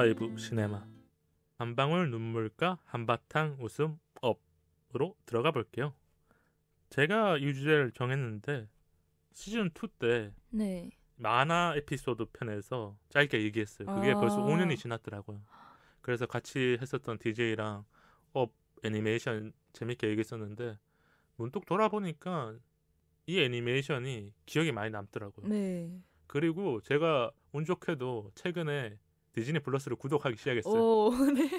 탑5 시네마 한 방울 눈물과 한바탕 웃음 업으로 들어가 볼게요. 제가 이 주제를 정했는데 시즌2 때 네. 만화 에피소드 편에서 짧게 얘기했어요. 그게 벌써 5년이 지났더라고요. 그래서 같이 했었던 DJ랑 업 애니메이션 재밌게 얘기했었는데 문득 돌아보니까 이 애니메이션이 기억이 많이 남더라고요. 네. 그리고 제가 운 좋게도 최근에 디즈니 플러스를 구독하기 시작했어요. 오, 네.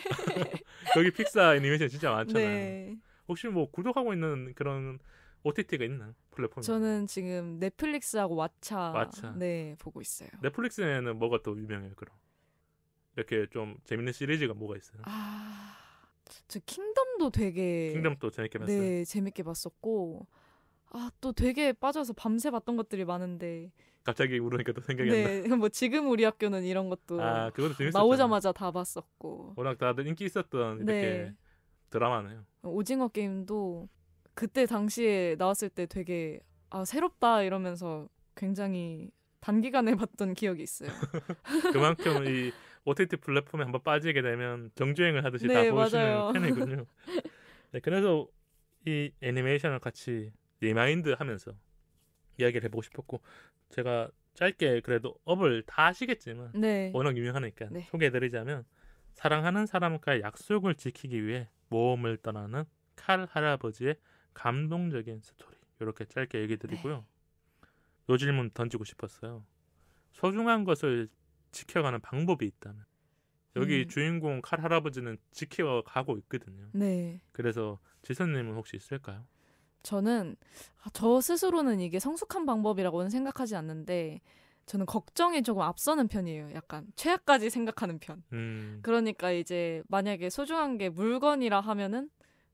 거기 픽사 애니메이션 진짜 많잖아요. 네. 혹시 뭐 구독하고 있는 그런 OTT가 있나요? 플랫폼? 저는 지금 넷플릭스하고 왓챠 네, 보고 있어요. 넷플릭스에는 뭐가 또 유명해요, 그럼? 이렇게 좀 재밌는 시리즈가 뭐가 있어요? 저 킹덤도 되게 킹덤도 재밌게 봤어요. 네, 재밌게 봤었고 또 되게 빠져서 밤새 봤던 것들이 많은데 갑자기 물으니까 또 생각이 안 나. 네, 뭐 지금 우리 학교는 이런 것도 그것도 재밌었죠. 나오자마자 다 봤었고. 워낙 다들 인기 있었던 이렇게 네. 드라마네요. 오징어 게임도 그때 당시에 나왔을 때 되게 새롭다 이러면서 굉장히 단기간에 봤던 기억이 있어요. 그만큼 이 OTT 플랫폼에 한번 빠지게 되면 정주행을 하듯이 네, 다 보시는 맞아요. 편이군요. 네, 그래서 이 애니메이션을 같이 리마인드 하면서 이야기를 해보고 싶었고 제가 짧게 그래도 업을 다 아시겠지만 네. 워낙 유명하니까 네. 소개해드리자면 사랑하는 사람과의 약속을 지키기 위해 모험을 떠나는 칼 할아버지의 감동적인 스토리 이렇게 짧게 얘기 드리고요. 네. 요 질문 던지고 싶었어요. 소중한 것을 지켜가는 방법이 있다면 여기 주인공 칼 할아버지는 지켜가고 있거든요. 네. 그래서 지선님은 혹시 있을까요? 저는 저 스스로는 이게 성숙한 방법이라고는 생각하지 않는데 저는 걱정이 조금 앞서는 편이에요. 약간 최악까지 생각하는 편. 그러니까 이제 만약에 소중한 게 물건이라 하면은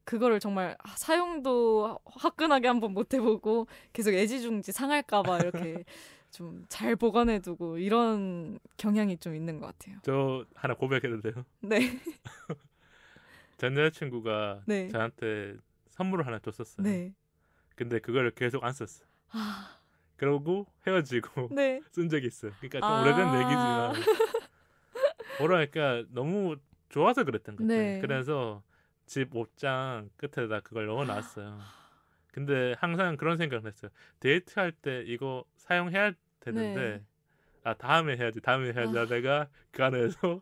그거를 정말 사용도 화끈하게 한번 못 해보고 계속 애지중지 상할까봐 이렇게 좀 잘 보관해두고 이런 경향이 좀 있는 것 같아요. 저 하나 고백해도 돼요? 네. 전 여자친구가 네. 저한테 선물을 하나 줬었어요. 네. 근데 그거를 계속 안 썼어. 그러고 헤어지고 네. 쓴 적이 있어요. 그러니까 좀 오래된 얘기지만 뭐랄까 너무 좋아서 그랬던 것 같아요. 네. 그래서 집 옷장 끝에다 그걸 넣어놨어요. 근데 항상 그런 생각을 했어요. 데이트할 때 이거 사용해야 되는데 다음에 해야지 하다가 그 안에서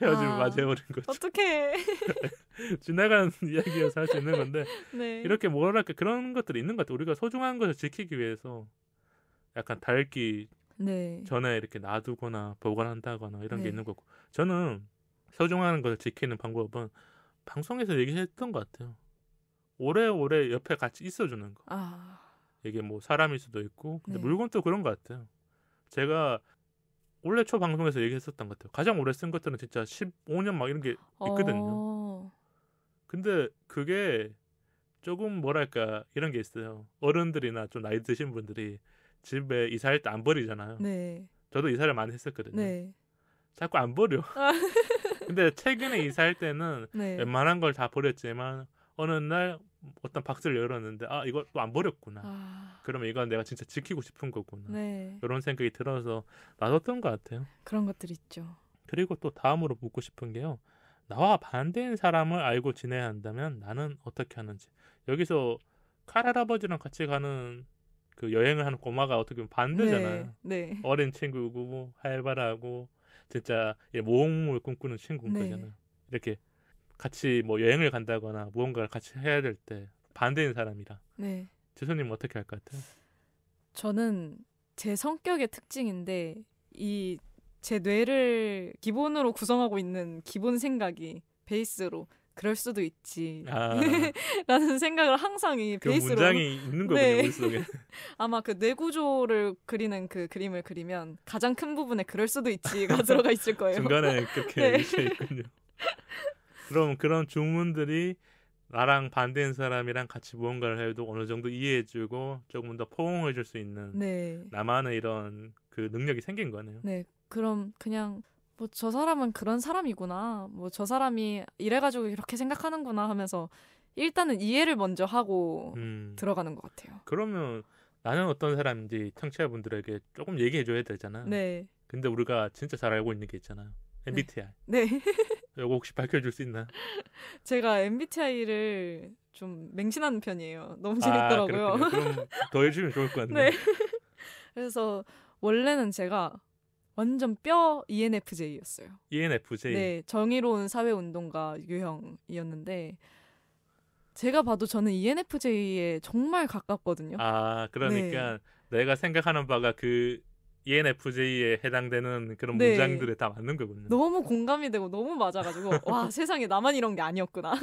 헤어짐을 맞이해버린 거죠. 어떡해. 지나가는 이야기여서 할 수 있는 건데 네. 이렇게 뭐랄까 그런 것들이 있는 것 같아요. 우리가 소중한 것을 지키기 위해서 약간 닳기 전에 이렇게 놔두거나 보관한다거나 이런 게 있는 거고 저는 소중한 것을 지키는 방법은 방송에서 얘기했던 것 같아요. 오래오래 옆에 같이 있어주는 거. 이게 뭐 사람일 수도 있고 근데 물건도 그런 것 같아요. 제가 원래 초 방송에서 얘기했었던 것 같아요. 가장 오래 쓴 것들은 진짜 15년 막 이런 게 있거든요. 근데 그게 조금 뭐랄까 이런 게 있어요. 어른들이나 좀 나이 드신 분들이 집에 이사할 때 안 버리잖아요. 네. 저도 이사를 많이 했었거든요. 네. 자꾸 안 버려. 근데 최근에 이사할 때는 웬만한 걸 다 버렸지만 어느 날 어떤 박스를 열었는데 이거 또 안 버렸구나. 그러면 이건 내가 진짜 지키고 싶은 거구나. 이런 생각이 들어서 놔뒀던 것 같아요. 그런 것들 있죠. 그리고 또 다음으로 묻고 싶은 게요. 나와 반대인 사람을 알고 지내야 한다면 나는 어떻게 하는지. 여기서 칼 할아버지랑 같이 가는 그 여행을 하는 꼬마가 어떻게 보면 반대잖아요. 네. 어린 친구고 활발하고 진짜 모험을 꿈꾸는 친구인 거잖아요. 이렇게 같이 뭐 여행을 간다거나 무언가를 같이 해야 될 때 반대인 사람이랑 지수님은 어떻게 할 것 같아요? 저는 제 성격의 특징인데 제 뇌를 기본으로 구성하고 있는 기본 생각이 베이스로 그럴 수도 있지 라는 생각을 항상 이 베이스로 문장이 있는 거군요. 머릿속에. 아마 그 뇌구조를 그리는 그 그림을 그리면 가장 큰 부분에 그럴 수도 있지가 들어가 있을 거예요. 중간에 그렇게 있어 있군요. 그럼 그런 주문들이 나랑 반대인 사람이랑 같이 무언가를 해도 어느 정도 이해해주고 조금 더 포용해줄 수 있는 나만의 이런 그 능력이 생긴 거네요. 네, 그럼 그냥 뭐 저 사람은 그런 사람이구나. 뭐 저 사람이 이래가지고 이렇게 생각하는구나 하면서 일단은 이해를 먼저 하고 들어가는 것 같아요. 그러면 나는 어떤 사람인지 청취자분들에게 조금 얘기해줘야 되잖아요. 근데 우리가 진짜 잘 알고 있는 게 있잖아요. MBTI. 네. 이거 혹시 밝혀줄 수 있나? 제가 MBTI를 좀 맹신하는 편이에요. 너무 재밌더라고요. 그럼 더 해주면 좋을 것 같네요. 네. 그래서 원래는 제가 완전 뼈 ENFJ였어요. ENFJ? 네. 정의로운 사회운동가 유형이었는데 제가 봐도 저는 ENFJ에 정말 가깝거든요. 아, 그러니까 내가 생각하는 바가 그 ENFJ에 해당되는 그런 문장들에 다 맞는 거군요. 너무 공감이 되고 너무 맞아가지고 와 세상에 나만 이런 게 아니었구나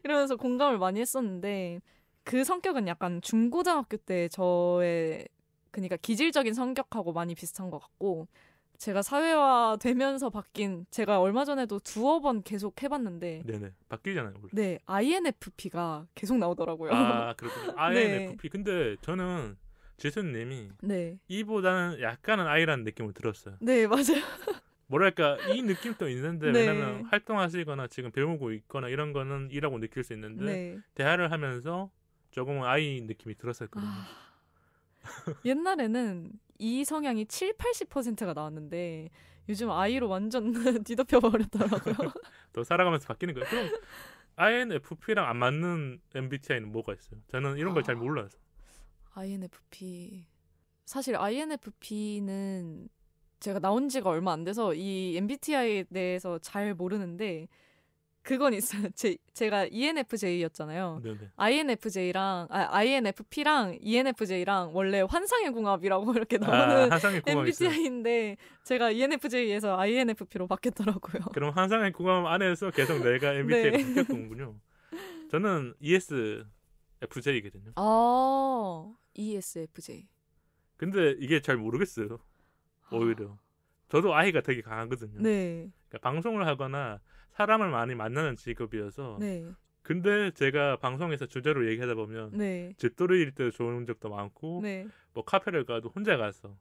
이러면서 공감을 많이 했었는데 그 성격은 약간 중고등학교 때 저의 그러니까 기질적인 성격하고 많이 비슷한 것 같고 제가 사회화 되면서 바뀐 제가 얼마 전에도 두어 번 계속 해봤는데 네네 바뀌잖아요. 원래. 네 INFP가 계속 나오더라고요. 아 그렇군요. INFP. 근데 저는 지수님이 E보다는 약간은 I라는 느낌을 들었어요. 네 맞아요. 뭐랄까 이 느낌도 있는데 왜냐면 활동하시거나 지금 배우고 있거나 이런 거는 E라고 느낄 수 있는데 대화를 하면서 조금은 I 느낌이 들었었거든요. 옛날에는 이 성향이 70-80%가 나왔는데 요즘 I로 완전 뒤덮여 버렸더라고요. 또 살아가면서 바뀌는 거예요. 그럼 INFP랑 안 맞는 MBTI는 뭐가 있어요? 저는 이런 걸 잘 몰라서. INFP 사실 INFP는 제가 나온 지가 얼마 안 돼서 이 MBTI에 대해서 잘 모르는데 그건 있어요. 제가 ENFJ였잖아요. 네네. INFP랑 ENFJ랑 원래 환상의 궁합이라고 이렇게 나오는 MBTI인데 제가 ENFJ에서 INFP로 바뀌었더라고요. 그럼 환상의 궁합 안에서 계속 내가 MBTI가 바뀌었군요. 저는 ESFJ거든요. 아, ESFJ. 근데 이게 잘 모르겠어요. 오히려. 저도 I가 되게 강하거든요. 네. 그러니까 방송을 하거나 사람을 많이 만나는 직업이어서 근데 제가 방송에서 주제로 얘기하다 보면 집돌이일 때 좋은 적도 많고 뭐 카페를 가도 혼자 가서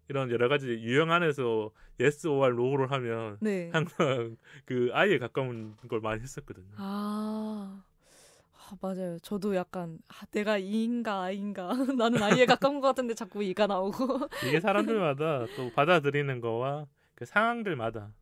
이런 여러 가지 유형 안에서 yes or no를 하면 항상 그 I에 가까운 걸 많이 했었거든요. 맞아요. 저도 약간 내가 E인가 I인가 나는 I에 가까운 것 같은데 자꾸 E가 나오고 이게 사람들마다 또 받아들이는 거와 그 상황들마다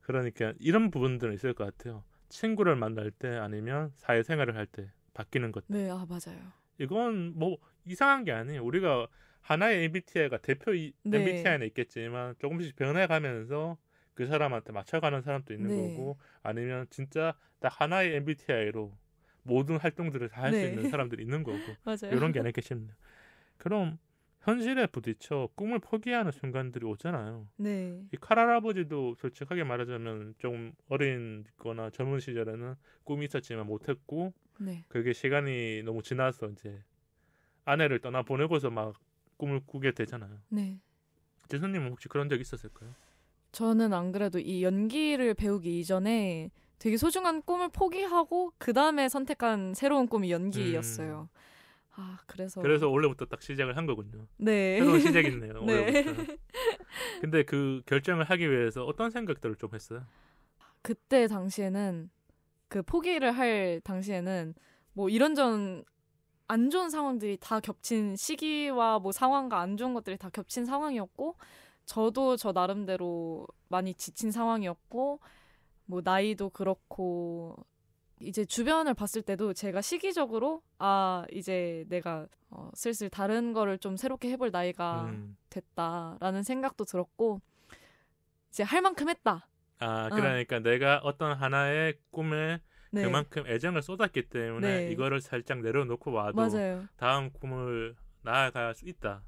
그러니까 이런 부분들은 있을 것 같아요. 친구를 만날 때 아니면 사회생활을 할 때 바뀌는 것. 네, 맞아요. 이건 뭐 이상한 게 아니에요. 우리가 하나의 MBTI가 대표 MBTI는 있겠지만 조금씩 변해가면서 그 사람한테 맞춰가는 사람도 있는 거고 아니면 진짜 딱 하나의 MBTI로 모든 활동들을 다 할 수 있는 사람들이 있는 거고 맞아요. 이런 게 아닐까 싶네요. 그럼 현실에 부딪혀 꿈을 포기하는 순간들이 오잖아요. 이 칼 할아버지도 솔직하게 말하자면 좀 어린거나 젊은 시절에는 꿈이 있었지만 못했고 그게 시간이 너무 지나서 이제 아내를 떠나보내고서 막 꿈을 꾸게 되잖아요. 지수님은 혹시 그런 적 있었을까요? 저는 안 그래도 이 연기를 배우기 이전에 되게 소중한 꿈을 포기하고 그 다음에 선택한 새로운 꿈이 연기였어요. 그래서 원래부터 딱 시작을 한 거군요. 새로운 시작이네요. 원래부터. 근데 그 결정을 하기 위해서 어떤 생각들을 좀 했어요? 그때 당시에는 그 포기를 할 당시에는 뭐 이런저런 안 좋은 상황들이 다 겹친 시기와 뭐 상황과 안 좋은 것들이 다 겹친 상황이었고 저도 저 나름대로 많이 지친 상황이었고 뭐 나이도 그렇고 이제 주변을 봤을 때도 제가 시기적으로 이제 내가 슬슬 다른 거를 좀 새롭게 해볼 나이가 됐다라는 생각도 들었고 이제 할 만큼 했다. 그러니까 내가 어떤 하나의 꿈에 그만큼 애정을 쏟았기 때문에 이거를 살짝 내려놓고 와도 다음 꿈을 나아갈 수 있다.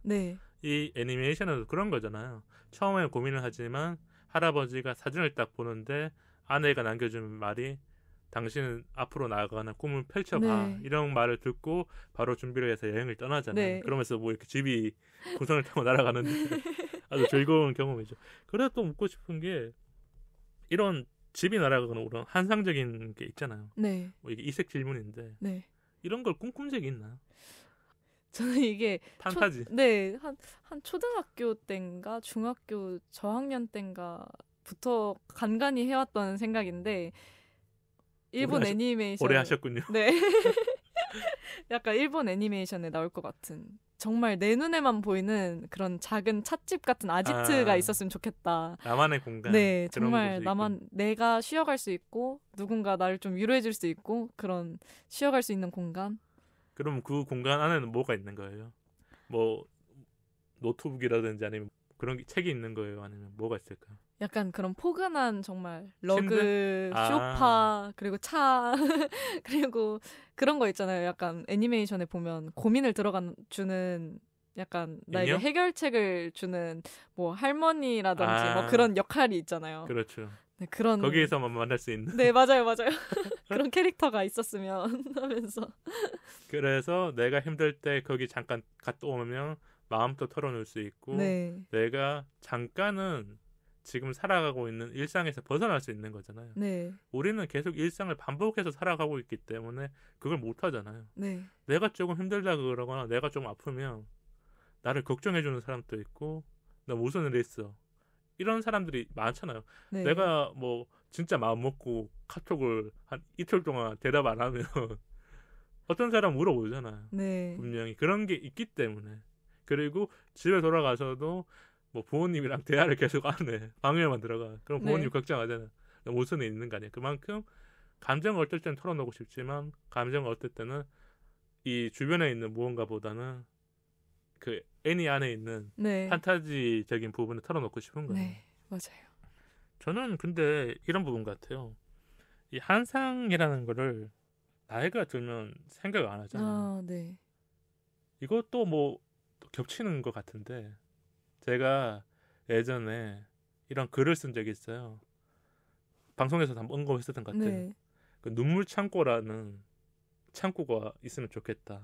이 애니메이션에도 그런 거잖아요. 처음에 고민을 하지만 할아버지가 사진을 딱 보는데 아내가 남겨준 말이 당신은 앞으로 나아가는 꿈을 펼쳐봐 이런 말을 듣고 바로 준비를 해서 여행을 떠나잖아요. 그러면서 뭐 이렇게 집이 구성을 타고 날아가는데 아주 즐거운 경험이죠. 그래서 또 묻고 싶은 게 이런 집이 날아가는 그런 환상적인 게 있잖아요. 뭐 이게 이색 질문인데 이런 걸 꿈꾼 적이 있나요? 저는 이게 판타지. 한 초등학교 때인가 중학교 저학년 때인가부터 간간히 해왔던 생각인데 일본 애니메이션 오래 하셨군요. 약간 일본 애니메이션에 나올 것 같은 정말 내 눈에만 보이는 그런 작은 찻집 같은 아지트가 있었으면 좋겠다. 나만의 공간. 네, 정말 내가 쉬어갈 수 있고 누군가 나를 좀 위로해줄 수 있고 그런 쉬어갈 수 있는 공간. 그럼 그 공간 안에는 뭐가 있는 거예요? 뭐 노트북이라든지 아니면 그런 책이 있는 거예요? 아니면 뭐가 있을까요? 약간 그런 포근한 정말 러그, 소파, 그리고 차 그리고 그런 거 있잖아요. 약간 애니메이션에 보면 고민을 주는 약간 나에게 해결책을 주는 뭐 할머니라든지 뭐 그런 역할이 있잖아요. 그렇죠. 네, 그런 거기에서만 만날 수 있는. 네, 맞아요. 그런 캐릭터가 있었으면 하면서. 그래서 내가 힘들 때 거기 잠깐 갔다 오면 마음도 털어놓을 수 있고 네. 내가 잠깐은 지금 살아가고 있는 일상에서 벗어날 수 있는 거잖아요. 네. 우리는 계속 일상을 반복해서 살아가고 있기 때문에 그걸 못 하잖아요. 네. 내가 조금 힘들다 그러거나 내가 좀 아프면 나를 걱정해주는 사람도 있고 나 무슨 일 있어 이런 사람들이 많잖아요. 네. 내가 뭐 진짜 마음 먹고 카톡을 한 이틀 동안 대답 안 하면 어떤 사람 물어보잖아요. 네. 분명히 그런 게 있기 때문에. 그리고 집에 돌아가서도 뭐 부모님이랑 대화를 계속 안 해. 방에만 들어가. 그럼 부모님 걱정하잖아. 무슨 일 있는 거 아니야. 그만큼 감정을 어떨 때는 털어놓고 싶지만 감정을 어떨 때는 이 주변에 있는 무언가보다는 그 애니 안에 있는 판타지적인 부분을 털어놓고 싶은 거예요. 네, 맞아요. 저는 근데 이런 부분 같아요. 이 한상이라는 거를 나이가 들면 생각을 안 하잖아요. 네. 이것도 뭐 겹치는 것 같은데 제가 예전에 이런 글을 쓴 적이 있어요. 방송에서도 한번 언급했었던 것 같아요. 네. 그 눈물 창고라는 창고가 있으면 좋겠다.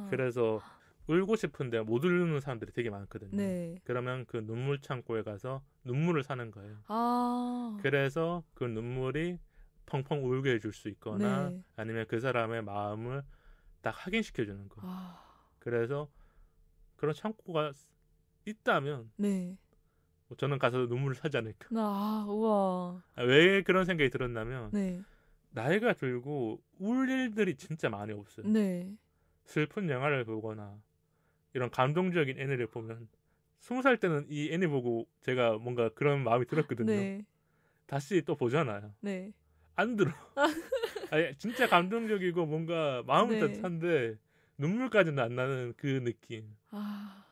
그래서 울고 싶은데 못 울는 사람들이 되게 많거든요. 네. 그러면 그 눈물 창고에 가서 눈물을 사는 거예요. 그래서 그 눈물이 펑펑 울게 해줄 수 있거나 아니면 그 사람의 마음을 딱 확인시켜주는 거. 그래서 그런 창고가 있다면 저는 가서 눈물을 사지 않을까. 우와. 왜 그런 생각이 들었냐면 나이가 들고 울 일들이 진짜 많이 없어요. 슬픈 영화를 보거나 이런 감동적인 애니를 보면 20살 때는 이 애니 보고 제가 뭔가 그런 마음이 들었거든요. 다시 또 보잖아요. 안 들어. 아니, 진짜 감동적이고 뭔가 마음이 따뜻한데 눈물까지는 안 나는 그 느낌.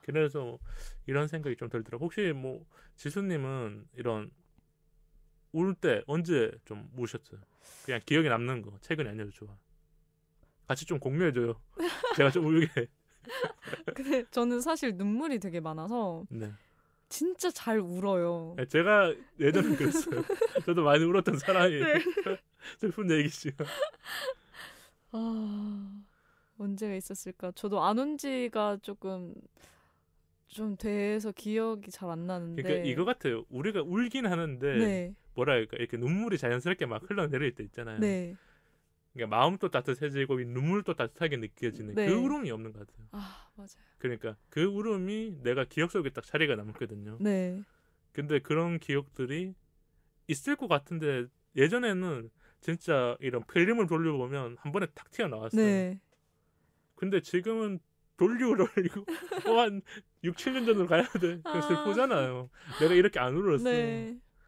그래서 이런 생각이 좀 들더라고요. 혹시 뭐 지수님은 이런 울 때 언제 좀 우셨어요? 그냥 기억에 남는 거 최근이 아니어도 좋아. 같이 좀 공유해줘요. 제가 좀 울게. 근데 저는 사실 눈물이 되게 많아서 진짜 잘 울어요. 제가 예전에 그랬어요. 저도 많이 울었던 사람이에요. 슬픈 얘기지만. 언제가 있었을까? 저도 안 운 지가 조금 좀 돼서 기억이 잘 안 나는데. 그러니까 이거 같아요. 우리가 울긴 하는데 뭐랄까 이렇게 눈물이 자연스럽게 막 흘러내릴 때 있잖아요. 그러니까 마음도 따뜻해지고 눈물도 따뜻하게 느껴지는 그 울음이 없는 것 같아요. 맞아요. 그러니까 그 울음이 내가 기억 속에 딱 자리가 남거든요. 근데 그런 기억들이 있을 것 같은데 예전에는 진짜 이런 필름을 돌려보면 한 번에 탁 튀어나왔어요. 근데 지금은 돌리고 한 6, 7년 전으로 가야 돼. 슬프잖아요. 내가 이렇게 안 울었어.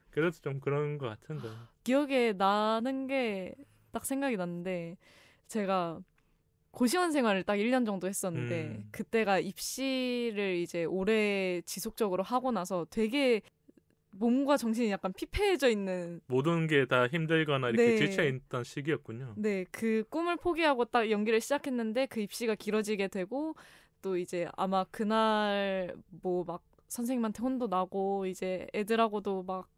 그래서 좀 그런 것 같은데. 기억에 나는 게 딱 생각이 났는데 제가 고시원 생활을 딱 1년 정도 했었는데 그때가 입시를 이제 오래 지속적으로 하고 나서 되게 몸과 정신이 약간 피폐해져 있는 모든 게 다 힘들거나 이렇게 지쳐있던 시기였군요. 그 꿈을 포기하고 딱 연기를 시작했는데 그 입시가 길어지게 되고 또 이제 아마 그날 뭐 막 선생님한테 혼도 나고 이제 애들하고도 막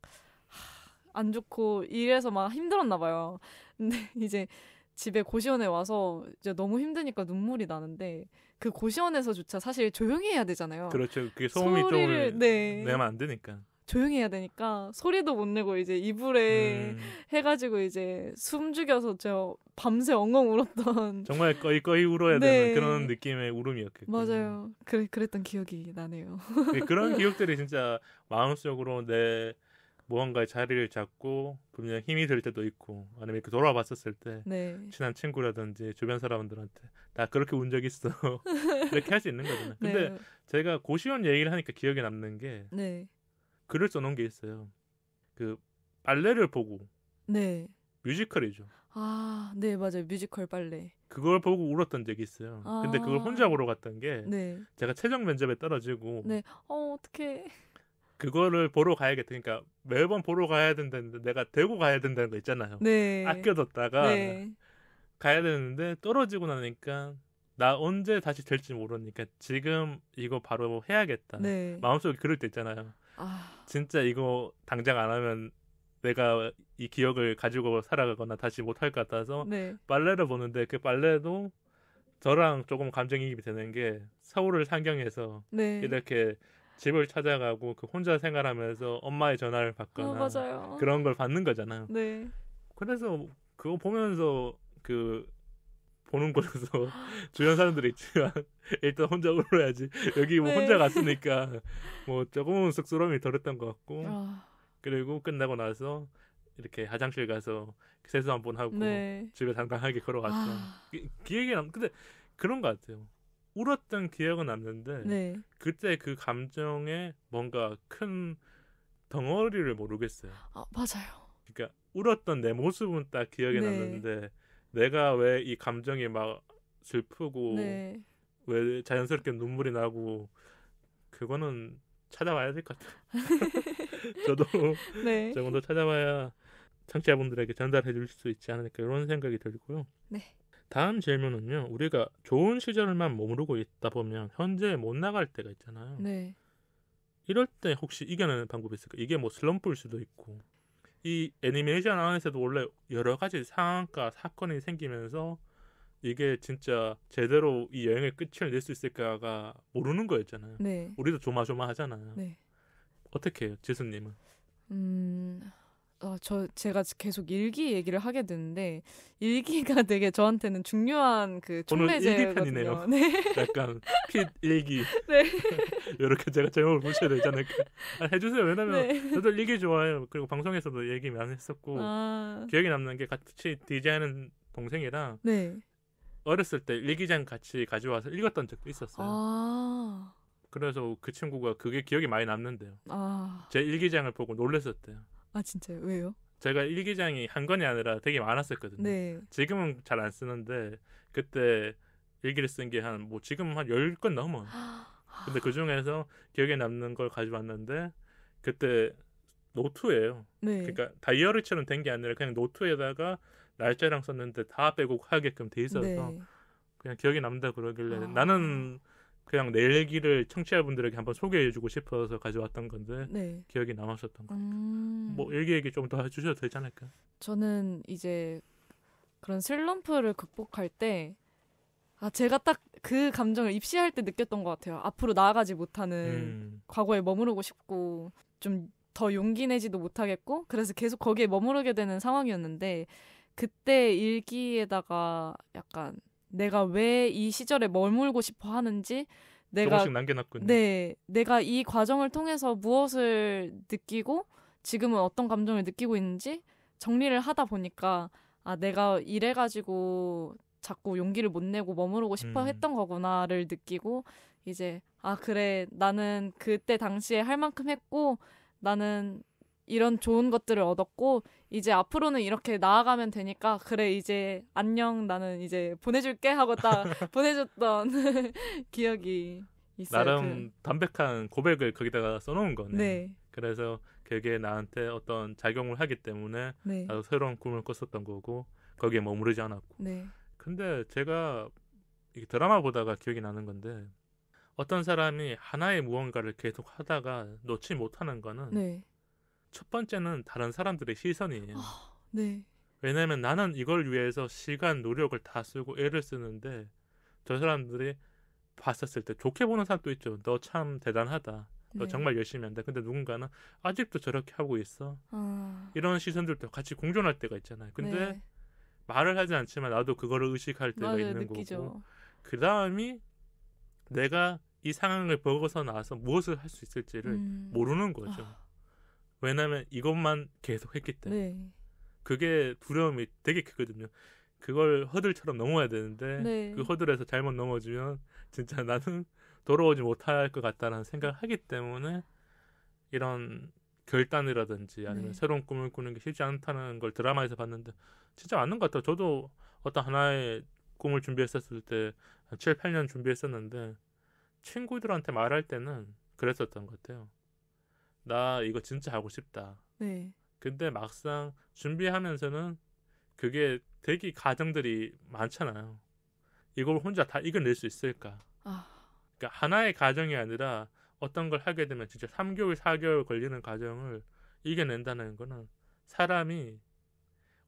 안 좋고 이래서 막 힘들었나 봐요. 근데 이제 집에 고시원에 와서 이제 너무 힘드니까 눈물이 나는데 그 고시원에서조차 사실 조용히 해야 되잖아요. 그렇죠. 그게 소음이 좀 내면 안 되니까. 조용히 해야 되니까 소리도 못 내고 이제 이불에 해가지고 이제 숨 죽여서 저 밤새 엉엉 울었던 정말 꺼이 울어야 되는 그런 느낌의 울음이었겠죠. 맞아요. 그랬던 기억이 나네요. 그런 기억들이 진짜 마음속으로 내 무언가의 자리를 잡고 분명 힘이 들 때도 있고 아니면 이렇게 돌아봤었을 때 네. 친한 친구라든지 주변 사람들한테 나 그렇게 운 적 있어 이렇게 할 수 있는 거잖아요. 근데 네. 제가 고시원 얘기를 하니까 기억에 남는 게 네. 글을 써놓은 게 있어요. 그 빨래를 보고 네. 뮤지컬이죠. 아, 네 맞아요. 뮤지컬 빨래. 그걸 보고 울었던 적이 있어요. 근데 그걸 혼자 보러 갔던 게 네. 제가 최종 면접에 떨어지고 네. 어떡해. 그거를 보러 가야겠다. 그러니까 매번 보러 가야 된다는데 내가 대구 가야 된다는 거 있잖아요. 네. 아껴뒀다가 네. 가야 되는데 떨어지고 나니까 나 언제 다시 될지 모르니까 지금 이거 바로 해야겠다. 네. 마음속에 그럴 때 있잖아요. 진짜 이거 당장 안 하면 내가 이 기억을 가지고 살아가거나 다시 못할 것 같아서 네. 빨래를 보는데 그 빨래도 저랑 조금 감정이입이 되는 게 서울을 상경해서 네. 이렇게 집을 찾아가고 그 혼자 생활하면서 엄마의 전화를 받거나 그런 걸 받는 거잖아요. 네. 그래서 그거 보면서 그 보는 곳에서 주변 사람들이 있지만 일단 혼자 울어야지. 여기 뭐 네. 혼자 갔으니까 뭐 조금은 쑥스러움이 덜했던 것 같고 그리고 끝나고 나서 이렇게 화장실 가서 세수 한번 하고 네. 집에 당당하게 걸어갔죠. 기억이 근데 그런 것 같아요. 울었던 기억은 남는데 네. 그때 그 감정에 뭔가 큰 덩어리를 모르겠어요. 맞아요. 그러니까 울었던 내 모습은 딱 기억에 네. 남는데 내가 왜 이 감정이 막 슬프고 네. 왜 자연스럽게 눈물이 나고 그거는 찾아봐야 될 것 같아요. 저도 네. 조금 더 찾아봐야 청취자분들에게 전달해 줄 수 있지 않을까 이런 생각이 들고요. 네. 다음 질문은요. 우리가 좋은 시절만 머무르고 있다 보면 현재 못 나갈 때가 있잖아요. 네. 이럴 때 혹시 이겨내는 방법이 있을까? 이게 뭐 슬럼프일 수도 있고 이 애니메이션 안에서도 원래 여러 가지 상황과 사건이 생기면서 이게 진짜 제대로 이 여행의 끝을 낼 수 있을까가 모르는 거였잖아요. 네. 우리도 조마조마하잖아요. 네. 어떻게 해요, 지수님은? 제가 계속 일기 얘기를 하게 되는데 일기가 되게 저한테는 중요한 그 촉매제거든요. 네. 약간 핏 일기. 네. 이렇게 제가 제목을 보셔야 되지 않을까? 해주세요. 왜냐면 네. 저도 일기 좋아해요. 그리고 방송에서도 얘기 많이 했었고 기억에 남는 게 같이 DJ하는 동생이랑 네. 어렸을 때 일기장 같이 가져와서 읽었던 적도 있었어요. 그래서 그 친구가 그게 기억이 많이 남는데요. 제 일기장을 보고 놀랐었대요. 진짜요? 왜요? 제가 일기장이 한 권이 아니라 되게 많았었거든요. 네. 지금은 잘 안 쓰는데 그때 일기를 쓴 게 지금 한 10권 넘어요. 근데 그 중에서 기억에 남는 걸 가져왔는데 그때 노트예요. 네. 그러니까 다이어리처럼 된 게 아니라 그냥 노트에다가 날짜랑 썼는데 다 빼고 하게끔 돼 있어서 네. 그냥 기억에 남다 그러길래 나는 그냥 내 얘기를 청취자분들에게 한번 소개해주고 싶어서 가져왔던 건데 네. 기억이 남았었던 것 같아요. 뭐 일기 좀 더 해주셔도 되지 않을까요? 저는 이제 그런 슬럼프를 극복할 때 제가 딱 그 감정을 입시할 때 느꼈던 것 같아요. 앞으로 나아가지 못하는 과거에 머무르고 싶고 좀 더 용기 내지도 못하겠고 그래서 계속 거기에 머무르게 되는 상황이었는데 그때 일기에다가 약간 내가 왜 이 시절에 머물고 싶어 하는지 조금씩 남겨놨군요. 네, 내가 이 과정을 통해서 무엇을 느끼고 지금은 어떤 감정을 느끼고 있는지 정리를 하다 보니까 내가 이래가지고 자꾸 용기를 못 내고 머무르고 싶어 했던 거구나를 느끼고 이제 그래 나는 그때 당시에 할 만큼 했고 나는 이런 좋은 것들을 얻었고 이제 앞으로는 이렇게 나아가면 되니까 그래 이제 안녕 나는 이제 보내줄게 하고 딱 보내줬던 기억이 있어요. 나름 담백한 고백을 거기다가 써놓은 거네. 네. 그래서 그게 나한테 어떤 작용을 하기 때문에 네. 나도 새로운 꿈을 꿨었던 거고 거기에 머무르지 않았고. 네. 근데 제가 이 드라마 보다가 기억이 나는 건데 어떤 사람이 하나의 무언가를 계속 하다가 놓지 못하는 거는 네. 첫 번째는 다른 사람들의 시선이에요. 네. 왜냐면 나는 이걸 위해서 시간, 노력을 다 쓰고 애를 쓰는데 저 사람들이 봤었을 때 좋게 보는 사람도 있죠. 너 참 대단하다. 너 정말 열심히 한다. 근데 누군가는 아직도 저렇게 하고 있어. 이런 시선들도 같이 공존할 때가 있잖아요. 근데 말을 하지 않지만 나도 그거를 의식할 때가 맞아요, 있는 느끼죠. 거고 그 다음이 내가 이 상황을 벗어나서 무엇을 할 수 있을지를 모르는 거죠. 왜냐면 이것만 계속 했기 때문에. 네. 그게 두려움이 되게 크거든요. 그걸 허들처럼 넘어야 되는데 네. 그 허들에서 잘못 넘어지면 진짜 나는 돌아오지 못할 것 같다는 생각을 하기 때문에 이런 결단이라든지 아니면 네. 새로운 꿈을 꾸는 게 쉽지 않다는 걸 드라마에서 봤는데 진짜 맞는 것 같아요. 저도 어떤 하나의 꿈을 준비했었을 때 7, 8년 준비했었는데 친구들한테 말할 때는 그랬었던 것 같아요. 나 이거 진짜 하고 싶다. 네. 근데 막상 준비하면서는 그게 되게 가정들이 많잖아요. 이걸 혼자 다 이겨낼 수 있을까? 그러니까 하나의 가정이 아니라 어떤 걸 하게 되면 진짜 3개월, 4개월 걸리는 과정을 이겨낸다는 거는 사람이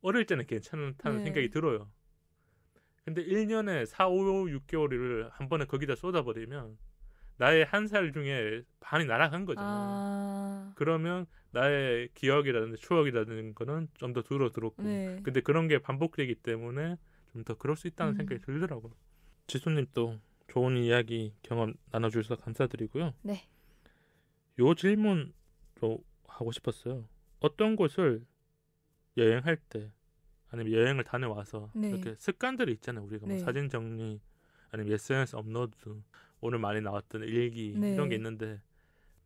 어릴 때는 괜찮다는 네. 생각이 들어요. 근데 1년에 4, 5, 6개월을 한 번에 거기다 쏟아버리면 나의 한 살 중에 반이 날아간 거잖아요. 그러면 나의 기억이라든지 추억이라든지 거는 좀 더 줄어들었고 네. 근데 그런 게 반복되기 때문에 좀 더 그럴 수 있다는 생각이 들더라고요. 지수님 또 좋은 이야기 경험 나눠주셔서 감사드리고요. 네. 요 질문 좀 하고 싶었어요. 어떤 곳을 여행할 때 아니면 여행을 다녀와서 네. 이렇게 습관들이 있잖아요. 우리가 뭐 네. 사진 정리 아니면 SNS 업로드 오늘 많이 나왔던 일기 이런 게 있는데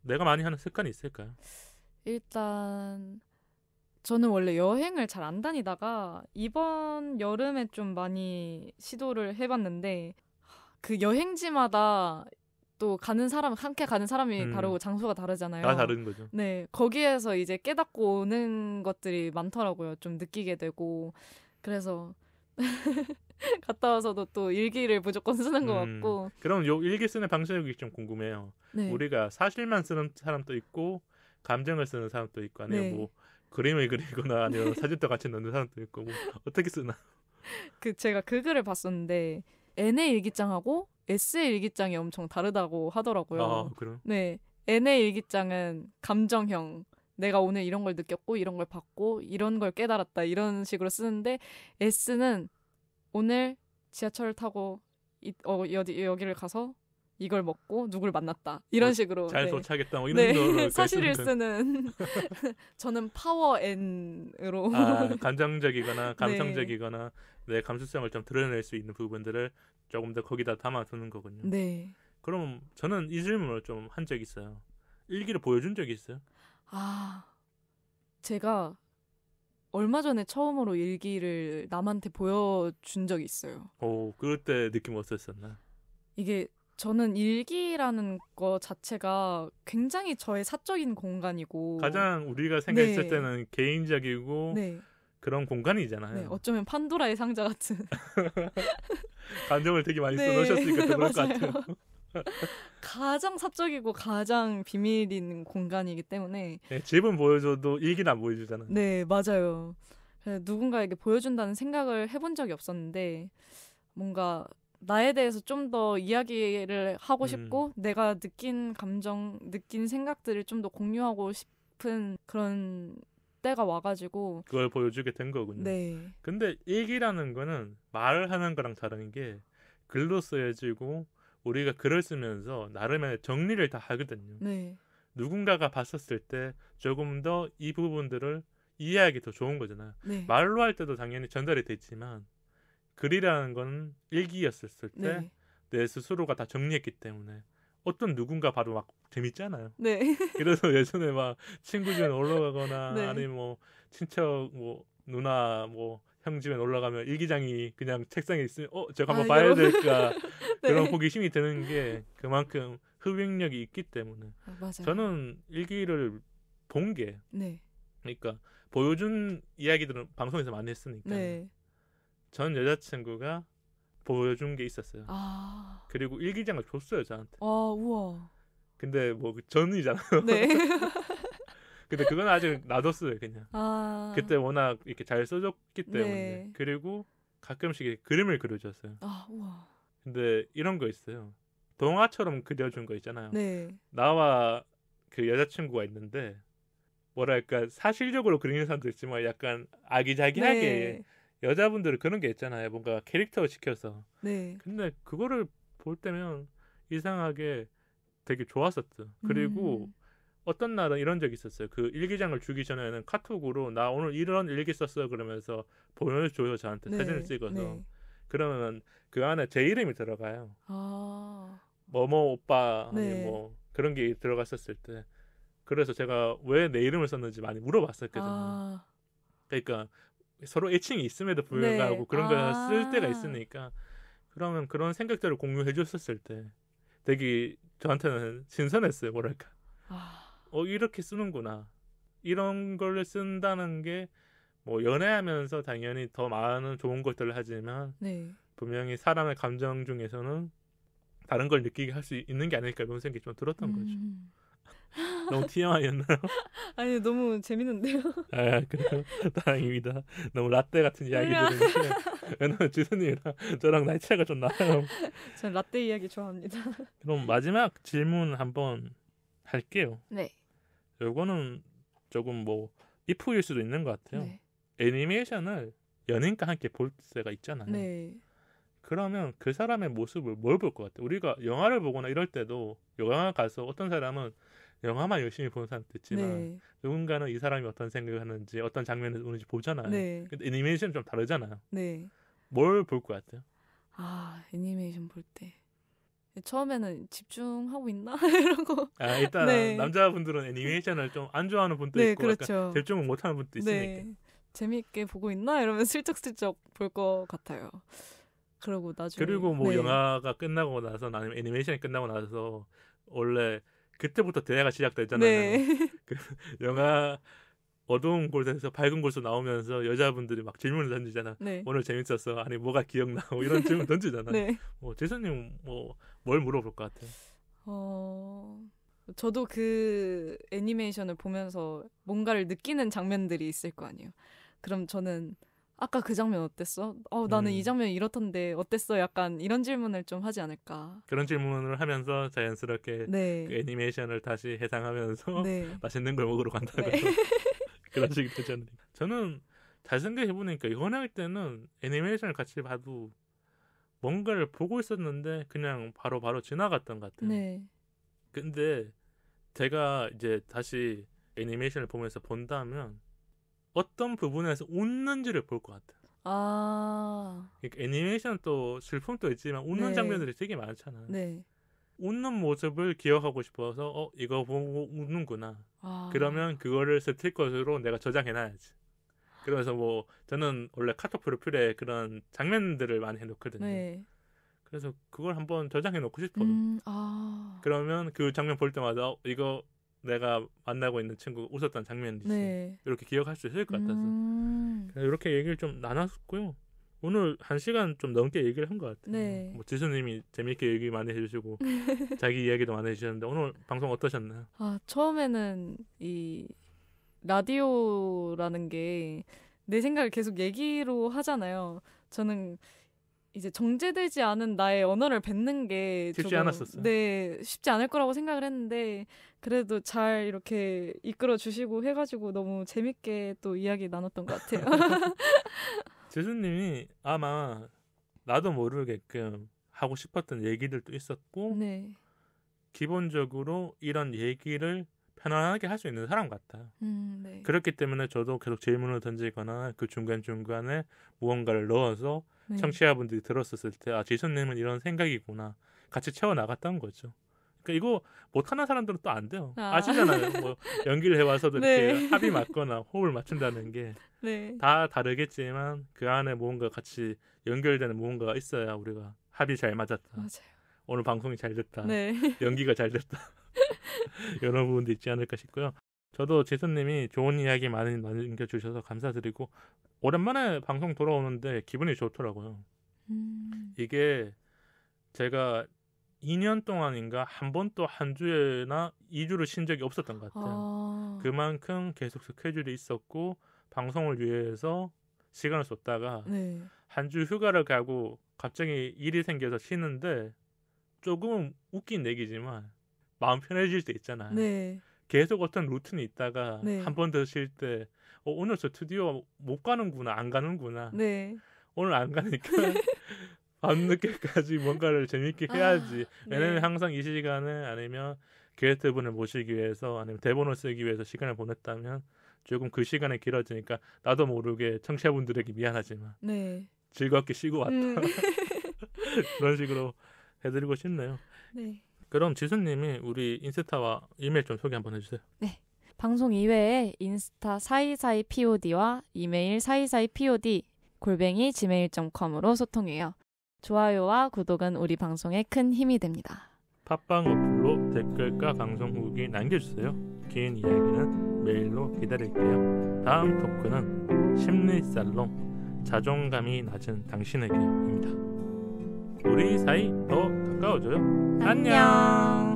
내가 많이 하는 습관이 있을까요? 일단 저는 원래 여행을 잘 안 다니다가 이번 여름에 좀 많이 시도를 해봤는데 그 여행지마다 또 가는 사람 함께 가는 사람이 다르고 장소가 다르잖아요. 다 다른 거죠. 네, 거기에서 이제 깨닫고 오는 것들이 많더라고요. 좀 느끼게 되고 그래서 갔다 와서도 또 일기를 무조건 쓰는 것 같고. 그럼 요 일기 쓰는 방식이 좀 궁금해요. 네. 우리가 사실만 쓰는 사람도 있고 감정을 쓰는 사람도 있고 아니면 뭐 그림을 그리거나 아니면 사진도 같이 넣는 사람도 있고 뭐 어떻게 쓰나? 제가 그 글을 봤었는데 N의 일기장하고 S의 일기장이 엄청 다르다고 하더라고요. 아, 그래요? 네. N의 일기장은 감정형. 내가 오늘 이런 걸 느꼈고 이런 걸 봤고 이런 걸 깨달았다 이런 식으로 쓰는데 S는 오늘 지하철을 타고 여기를 가서 이걸 먹고 누굴 만났다 이런 식으로 잘 도착했다 뭐 이런 거 사실을 쓰는 저는 파워 N으로 감정적이거나 감성적이거나 내 감수성을 좀 드러낼 수 있는 부분들을 조금 더 거기다 담아두는 거군요. 네. 그럼 저는 이 질문을 좀 한 적이 있어요. 일기를 보여준 적이 있어요? 제가 얼마 전에 처음으로 일기를 남한테 보여준 적이 있어요. 오, 그럴 때 느낌 어땠었나? 이게 저는 일기라는 거 자체가 굉장히 저의 사적인 공간이고 가장 우리가 생각했을 때는 개인적이고 그런 공간이잖아요. 네, 어쩌면 판도라의 상자 같은. 감정을 되게 많이 써놓으셨으니까 더 그럴 것 같아요. 가장 사적이고 가장 비밀인 공간이기 때문에 집은 보여줘도 일기는 안 보여주잖아요. 네, 맞아요. 누군가에게 보여준다는 생각을 해본 적이 없었는데 뭔가 나에 대해서 좀 더 이야기를 하고 싶고 내가 느낀 감정, 느낀 생각들을 좀 더 공유하고 싶은 그런 때가 와가지고 그걸 보여주게 된 거군요. 네. 근데 일기라는 거는 말을 하는 거랑 다른 게 글로 쓰여지고 우리가 글을 쓰면서 나름의 정리를 다 하거든요. 네. 누군가가 봤었을 때 조금 더 이 부분들을 이해하기 더 좋은 거잖아요. 네. 말로 할 때도 당연히 전달이 됐지만 글이라는 건 일기였었을 때 내 스스로가 다 정리했기 때문에 어떤 누군가 봐도 막 재밌잖아요. 네. 그래서 예전에 막 친구 집에 올라가거나 아니면 뭐 친척 뭐 누나 뭐 형 집에 올라가면 일기장이 그냥 책상에 있으면 제가 한번 봐야 될까 그런 호기심이 드는 게 그만큼 흡입력이 있기 때문에 맞아요. 저는 일기를 본 게 그러니까 보여준 이야기들은 방송에서 많이 했으니까 전 여자친구가 보여준 게 있었어요. 그리고 일기장을 줬어요 저한테. 우와. 근데 뭐 전이잖아요. 네. 근데 그건 아직 놔뒀어요 그냥. 그때 워낙 이렇게 잘 써줬기 때문에. 그리고 가끔씩 그림을 그려줬어요. 우와. 근데 이런 거 있어요. 동화처럼 그려준 거 있잖아요. 나와 그 여자친구가 있는데 뭐랄까 사실적으로 그리는 사람도 있지만 약간 아기자기하게 여자분들은 그런 게 있잖아요. 뭔가 캐릭터 시켜서. 근데 그거를 볼 때면 이상하게 되게 좋았었죠. 그리고 어떤 날은 이런 적이 있었어요. 그 일기장을 주기 전에는 카톡으로 나 오늘 이런 일기 썼어 그러면서 보여줘요. 저한테 네. 사진을 찍어서. 네. 그러면 그 안에 제 이름이 들어가요. 아. 뭐뭐 오빠 아니 네. 뭐 그런 게 들어갔었을 때. 그래서 제가 왜 내 이름을 썼는지 많이 물어봤었거든요. 아. 그러니까 서로 애칭이 있음에도 불구하고 네. 그런 걸 쓸 때가 있으니까 그러면 그런 생각들을 공유해 줬었을 때 되게 저한테는 신선했어요. 뭐랄까. 이렇게 쓰는구나. 이런 걸 쓴다는 게 뭐 연애하면서 당연히 더 많은 좋은 것들을 하지만 네. 분명히 사람의 감정 중에서는 다른 걸 느끼게 할 수 있는 게 아닐까 이런 생각이 좀 들었던 거죠. 너무 TMI였나요? 아니 너무 재밌는데요. 아 그래요? 다행입니다. 너무 라떼 같은 이야기 들으니까 왜냐면 지선님이랑 저랑 나이 차이가 좀 나요. 전 라떼 이야기 좋아합니다. 그럼 마지막 질문 한번 할게요. 네. 요거는 조금 뭐 이프일 수도 있는 것 같아요. 네. 애니메이션을 연인과 함께 볼 때가 있잖아요. 네. 그러면 그 사람의 모습을 뭘 볼 것 같아요? 우리가 영화를 보거나 이럴 때도 영화 가서 어떤 사람은 영화만 열심히 보는 사람도 있지만 네. 누군가는 이 사람이 어떤 생각을 하는지 어떤 장면을 보는지 보잖아요. 네. 근데 애니메이션은 좀 다르잖아요. 네. 뭘 볼 것 같아요? 애니메이션 볼 때 처음에는 집중하고 있나 이런 거. 일단 네. 남자분들은 애니메이션을 좀 안 좋아하는 분도 네, 있고 그렇죠. 집중을 못하는 분도 있으니까. 네. 재미있게 보고 있나 이러면 슬쩍슬쩍 볼 것 같아요. 그리고 나중에 그리고 뭐 영화가 끝나고 나서 아니면 애니메이션이 끝나고 나서 원래 그때부터 대화가 시작되잖아요. 네. 그 영화 어두운 곳에서 밝은 곳으로 나오면서 여자분들이 막 질문을 던지잖아. 네. 오늘 재밌었어? 아니 뭐가 기억나고 이런 질문 던지잖아. 네. 재선님 뭘 물어볼 것 같아요? 저도 그 애니메이션을 보면서 뭔가를 느끼는 장면들이 있을 거 아니에요. 그럼 저는 아까 그 장면 어땠어? 나는 이 장면이 이렇던데 어땠어? 약간 이런 질문을 좀 하지 않을까. 그런 질문을 하면서 자연스럽게 네. 그 애니메이션을 다시 해상하면서 네. 맛있는 걸 먹으러 간다고 네. 그런 식이 되잖아요. 저는 잘 생각해보니까 연애할 때는 애니메이션을 같이 봐도 뭔가를 보고 있었는데 그냥 바로 지나갔던 것 같아요. 네. 근데 제가 이제 다시 애니메이션을 보면서 본다면 어떤 부분에서 웃는지를 볼 것 같아요. 그러니까 애니메이션 또 슬픔도 있지만 웃는 네. 장면들이 되게 많잖아요. 네. 웃는 모습을 기억하고 싶어서 이거 보고 웃는구나. 그러면 그거를 스티커로 내가 저장해놔야지. 그러면서 뭐 저는 원래 카톡 프로필에 그런 장면들을 많이 해놓거든요. 네. 그래서 그걸 한번 저장해놓고 싶어요. 그러면 그 장면 볼 때마다 이거 내가 만나고 있는 친구가 웃었던 장면이지. 네. 이렇게 기억할 수 있을 것 같아서. 이렇게 얘기를 좀 나눴고요. 오늘 1시간 좀 넘게 얘기를 한 것 같아요. 네. 뭐 지수님이 재밌게 얘기 많이 해주시고 자기 이야기도 많이 해주셨는데 오늘 방송 어떠셨나요? 처음에는 이 라디오라는 게 내 생각을 계속 얘기로 하잖아요. 저는 이제 정제되지 않은 나의 언어를 뱉는 게 쉽지 않았었어요. 네, 쉽지 않을 거라고 생각을 했는데 그래도 잘 이렇게 이끌어 주시고 해가지고 너무 재밌게 또 이야기 나눴던 것 같아요. 지수님이 아마 나도 모르게끔 하고 싶었던 얘기들도 있었고 네. 기본적으로 이런 얘기를 편안하게 할 수 있는 사람 같아요. 네. 그렇기 때문에 저도 계속 질문을 던지거나 그 중간중간에 무언가를 넣어서 네. 청취자분들이 들었었을 때 지수님은 이런 생각이구나 같이 채워나갔던 거죠. 그러니까 이거 못하는 사람들은 또 안 돼요. 아시잖아요. 뭐 연기를 해와서도 네. 이렇게 합이 맞거나 호흡을 맞춘다는 게 다 다르겠지만 그 안에 무언가 같이 연결되는 무언가가 있어야 우리가 합이 잘 맞았다. 맞아요. 오늘 방송이 잘 됐다. 네. 연기가 잘 됐다. 이런 부분도 있지 않을까 싶고요. 저도 지수님이 좋은 이야기 많이 남겨주셔서 감사드리고 오랜만에 방송 돌아오는데 기분이 좋더라고요. 이게 제가 2년 동안인가 한 번도 한 주에나 2주를 쉰 적이 없었던 것 같아요. 그만큼 계속 스케줄이 있었고 방송을 위해서 시간을 쏟다가 한 주 휴가를 가고 갑자기 일이 생겨서 쉬는데 조금은 웃긴 얘기지만 마음 편해질 때 있잖아요. 네. 계속 어떤 루틴이 있다가 한 번 더 쉴 때 오늘 저 드디어 못 가는구나 안 가는구나. 오늘 안 가니까 밤늦게까지 뭔가를 재밌게 해야지. 왜냐면 항상 이 시간에 아니면 게스트분을 모시기 위해서 아니면 대본을 쓰기 위해서 시간을 보냈다면 조금 그 시간이 길어지니까 나도 모르게 청취자분들에게 미안하지만 네. 즐겁게 쉬고 왔다. 그런 식으로 해드리고 싶네요. 네. 그럼 지수님이 우리 인스타와 이메일 좀 소개 한번 해주세요. 네. 방송 이외에 인스타 사이사이POD와 이메일 사이사이POD@gmail.com으로 소통해요. 좋아요와 구독은 우리 방송에 큰 힘이 됩니다. 팟빵 어플로 댓글과 방송 후기 남겨주세요. 긴 이야기는 메일로 기다릴게요. 다음 토크는 심리살롱 자존감이 낮은 당신에게입니다. 우리 사이 더 가까워져요. 안녕.